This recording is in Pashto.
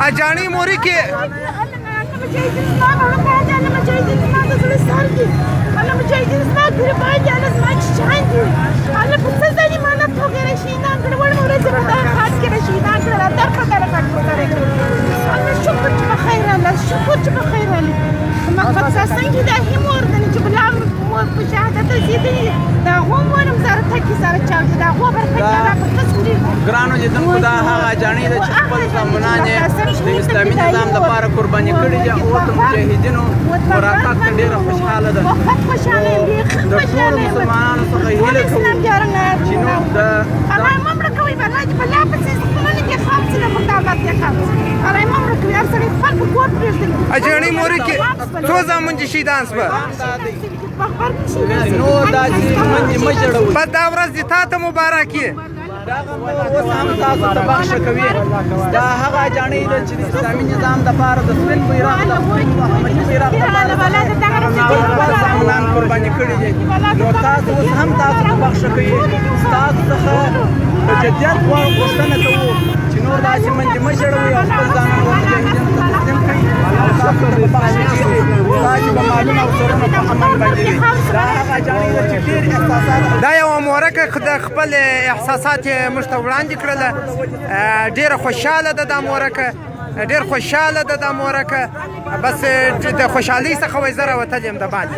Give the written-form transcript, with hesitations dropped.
اجاني موري کې ګرانو لیدونکو دا هغه اجاني ده چې خپل زامنان یې د اسلامي نظام لپاره قرباني کړي دي او د مجاهدینو مراتب ته ډېره خوشحاله ده. د ټولو مسلمانانو څخه هیله کوو چې نور د اجاني موري کې څو زامن چې شهیدان شوه نور داسې منځ مه جوړوئ. بس دا ورځ دې تا ته مبارک وي. دغه اوس هم تاسو ته بخښه کوي. دا هغه اجاني ده چې د اسلامي نظام دپاره د سپین بیرغ د محمدي بیرغ دپاره زامنان قرباني کړي دي. نو تاسو اوس هم تاسو ته بخښه کوي. ستاسو څخه په جدیت غوښتنه کوو چې نور داسې منځ مه جوړوئ او خپل ځانونه مجاهدینو ته تسلیم کړئ او تاسو ته به بخښه کېږي. ستاسو به مالونه او سرونه په امن باندې وي. دا هغه اجاني ده چې ډېر احساسات دا یوه مورکه د خپل احساسات یې موږ ته وړاندې کړله. ډېره خوشحاله ده دا مورکه، ډېر خوشحاله ده دا مورکه. بس د خوشحالۍ څخه وایي زه راوتلی یم د باندې.